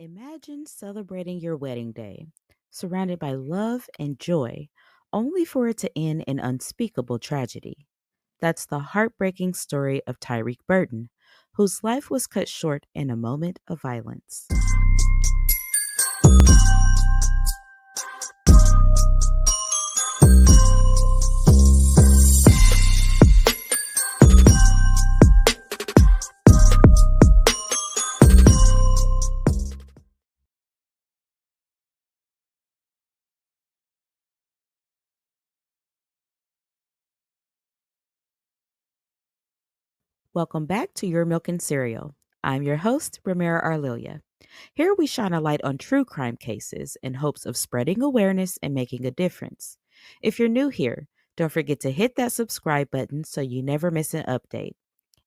Imagine celebrating your wedding day, surrounded by love and joy, only for it to end in unspeakable tragedy. That's the heartbreaking story of Tyrek Burton, whose life was cut short in a moment of violence. Welcome back to Your Milk and Cereal. I'm your host, Ramira Arlilia. Here we shine a light on true crime cases in hopes of spreading awareness and making a difference. If you're new here, don't forget to hit that subscribe button so you never miss an update.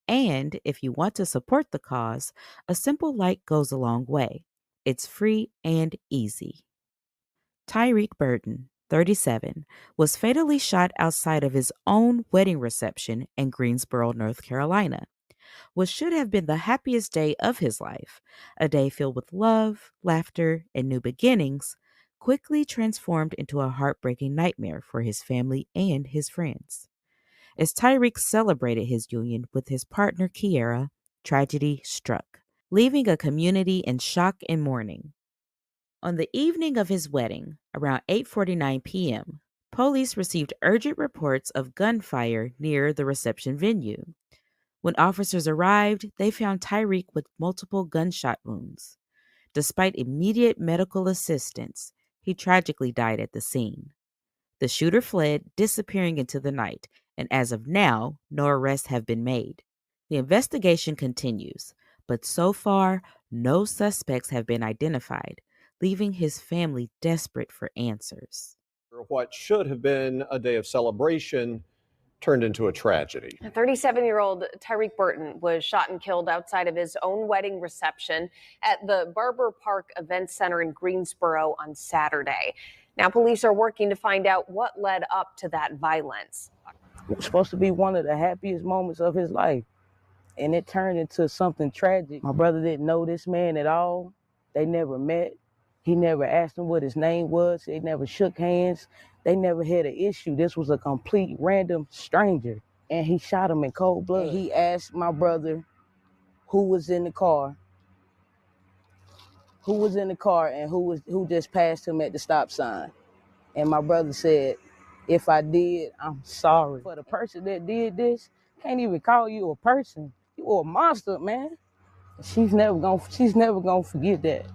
And if you want to support the cause, a simple like goes a long way. It's free and easy. Tyrek Burton, 37, was fatally shot outside of his own wedding reception in Greensboro, North Carolina. What should have been the happiest day of his life, a day filled with love, laughter, and new beginnings, quickly transformed into a heartbreaking nightmare for his family and his friends. As Tyreek celebrated his union with his partner Kiera, tragedy struck, leaving a community in shock and mourning. On the evening of his wedding, around 8:49 p.m., police received urgent reports of gunfire near the reception venue. When officers arrived, they found Tyreek with multiple gunshot wounds. Despite immediate medical assistance, he tragically died at the scene. The shooter fled, disappearing into the night, and as of now, no arrests have been made. The investigation continues, but so far, no suspects have been identified, leaving his family desperate for answers. What should have been a day of celebration turned into a tragedy. 37-year-old Tyrek Burton was shot and killed outside of his own wedding reception at the Barber Park Event Center in Greensboro on Saturday. Now, police are working to find out what led up to that violence. It was supposed to be one of the happiest moments of his life, and it turned into something tragic. My brother didn't know this man at all. They never met. He never asked him what his name was. They never shook hands. They never had an issue. This was a complete random stranger, and he shot him in cold blood. He asked my brother who was in the car, and who just passed him at the stop sign. And my brother said, if I did, I'm sorry. For the person that did this, can't even call you a person. You a monster, man. She's never gonna forget that.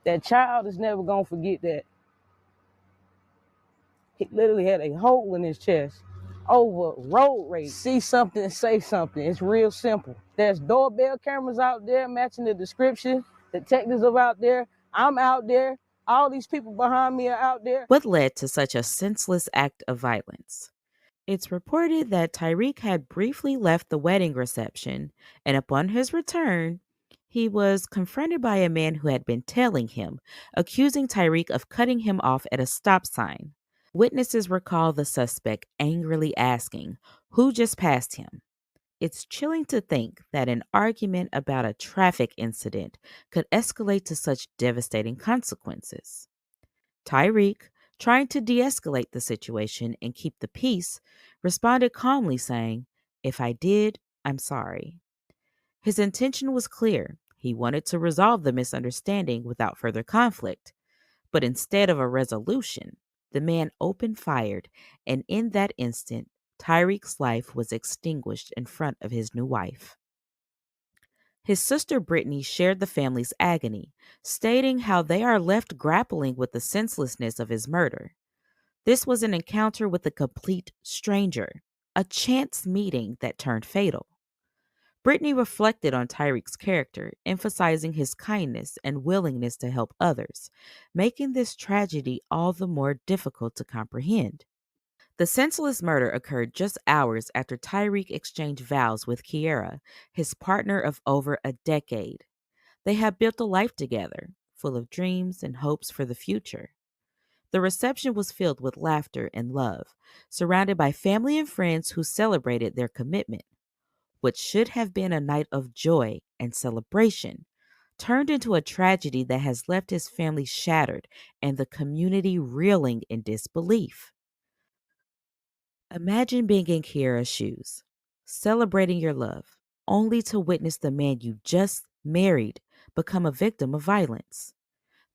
That child is never gonna forget that. He literally had a hole in his chest over road rage. See something, say something. It's real simple. There's doorbell cameras out there matching the description. Detectives are out there. I'm out there. All these people behind me are out there. What led to such a senseless act of violence? It's reported that Tyreek had briefly left the wedding reception, and upon his return, he was confronted by a man who had been tailing him, accusing Tyreek of cutting him off at a stop sign. Witnesses recall the suspect angrily asking, "Who just passed him?" It's chilling to think that an argument about a traffic incident could escalate to such devastating consequences. Tyreek, trying to de escalate the situation and keep the peace, responded calmly, saying, "If I did, I'm sorry." His intention was clear. He wanted to resolve the misunderstanding without further conflict. But instead of a resolution, the man opened fire, and in that instant, Tyreek's life was extinguished in front of his new wife. His sister Brittany shared the family's agony, stating how they are left grappling with the senselessness of his murder. This was an encounter with a complete stranger, a chance meeting that turned fatal. Brittany reflected on Tyreek's character, emphasizing his kindness and willingness to help others, making this tragedy all the more difficult to comprehend. The senseless murder occurred just hours after Tyreek exchanged vows with Kiera, his partner of over a decade. They had built a life together, full of dreams and hopes for the future. The reception was filled with laughter and love, surrounded by family and friends who celebrated their commitment. What should have been a night of joy and celebration turned into a tragedy that has left his family shattered and the community reeling in disbelief. Imagine being in Kiara's shoes, celebrating your love, only to witness the man you just married become a victim of violence.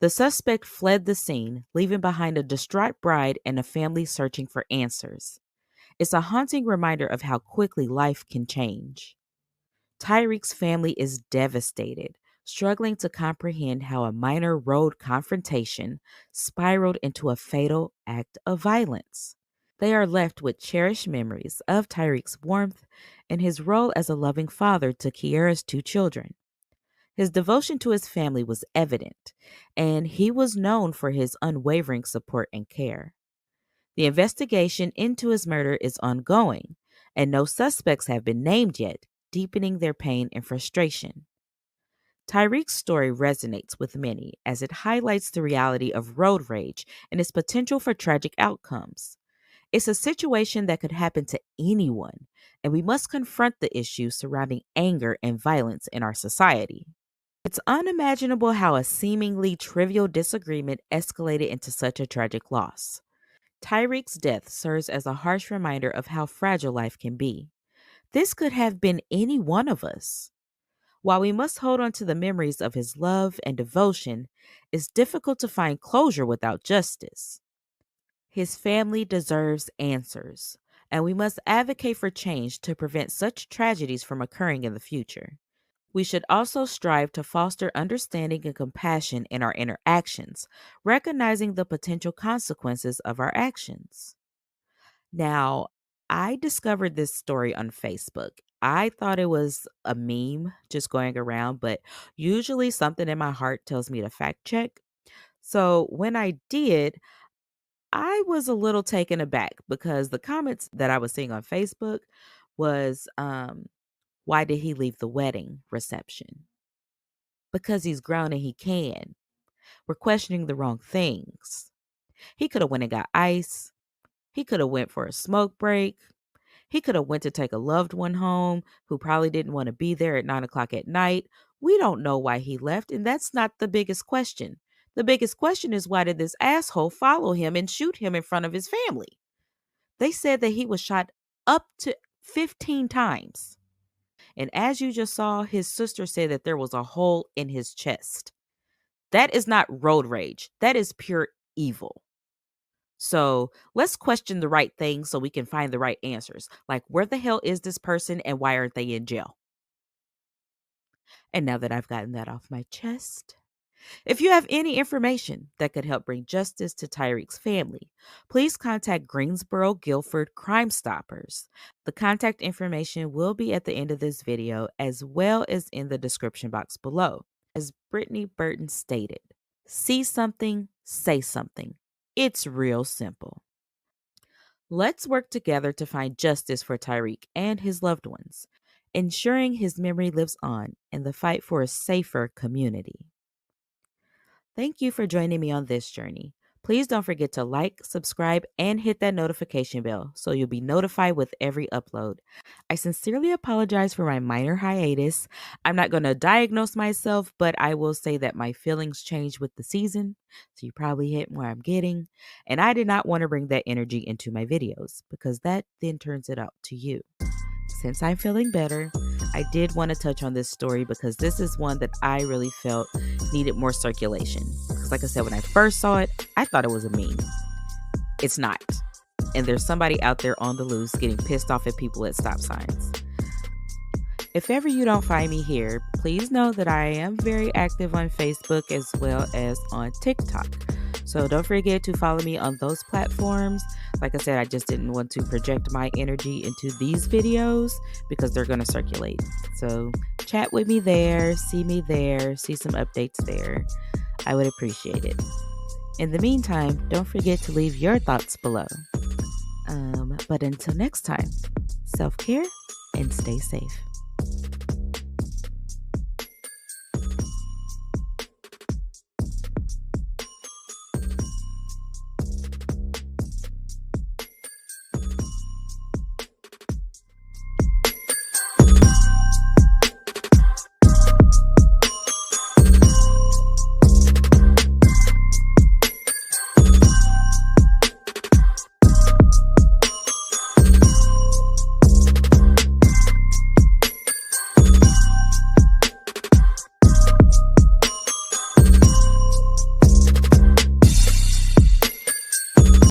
The suspect fled the scene, leaving behind a distraught bride and a family searching for answers. It's a haunting reminder of how quickly life can change. Tyreek's family is devastated, struggling to comprehend how a minor road confrontation spiraled into a fatal act of violence. They are left with cherished memories of Tyreek's warmth and his role as a loving father to Kiara's two children. His devotion to his family was evident, and he was known for his unwavering support and care. The investigation into his murder is ongoing, and no suspects have been named yet, deepening their pain and frustration. Tyreek's story resonates with many as it highlights the reality of road rage and its potential for tragic outcomes. It's a situation that could happen to anyone, and we must confront the issues surrounding anger and violence in our society. It's unimaginable how a seemingly trivial disagreement escalated into such a tragic loss. Tyreek's death serves as a harsh reminder of how fragile life can be. This could have been any one of us. While we must hold on to the memories of his love and devotion, it's difficult to find closure without justice. His family deserves answers, and we must advocate for change to prevent such tragedies from occurring in the future. We should also strive to foster understanding and compassion in our interactions, recognizing the potential consequences of our actions. Now, I discovered this story on Facebook. I thought it was a meme just going around, but usually something in my heart tells me to fact check. So when I did, I was a little taken aback because the comments that I was seeing on Facebook was, why did he leave the wedding reception? Because he's grown and he can. We're questioning the wrong things. He could have went and got ice. He could have went for a smoke break. He could have went to take a loved one home who probably didn't want to be there at 9 o'clock at night. We don't know why he left, and that's not the biggest question. The biggest question is, why did this asshole follow him and shoot him in front of his family? They said that he was shot up to 15 times. And as you just saw, his sister said that there was a hole in his chest. That is not road rage. That is pure evil. So let's question the right things so we can find the right answers. Like, where the hell is this person and why aren't they in jail? And now that I've gotten that off my chest, if you have any information that could help bring justice to Tyreek's family, please contact Greensboro Guilford Crime Stoppers. The contact information will be at the end of this video as well as in the description box below. As Brittany Burton stated, see something, say something. It's real simple. Let's work together to find justice for Tyreek and his loved ones, ensuring his memory lives on in the fight for a safer community. Thank you for joining me on this journey. Please don't forget to like, subscribe, and hit that notification bell so you'll be notified with every upload. I sincerely apologize for my minor hiatus. I'm not going to diagnose myself, but I will say that my feelings change with the season, so you probably hit where I'm getting. And I did not want to bring that energy into my videos because that then turns it out to you. Since I'm feeling better, I did want to touch on this story because this is one that I really felt needed more circulation. Because like I said, when I first saw it, I thought it was a meme. It's not. And there's somebody out there on the loose getting pissed off at people at stop signs. If ever you don't find me here, please know that I am very active on Facebook as well as on TikTok. So don't forget to follow me on those platforms. Like I said, I just didn't want to project my energy into these videos because they're going to circulate. So chat with me there, see me there, see some updates there. I would appreciate it. In the meantime, don't forget to leave your thoughts below. But until next time, self-care and stay safe.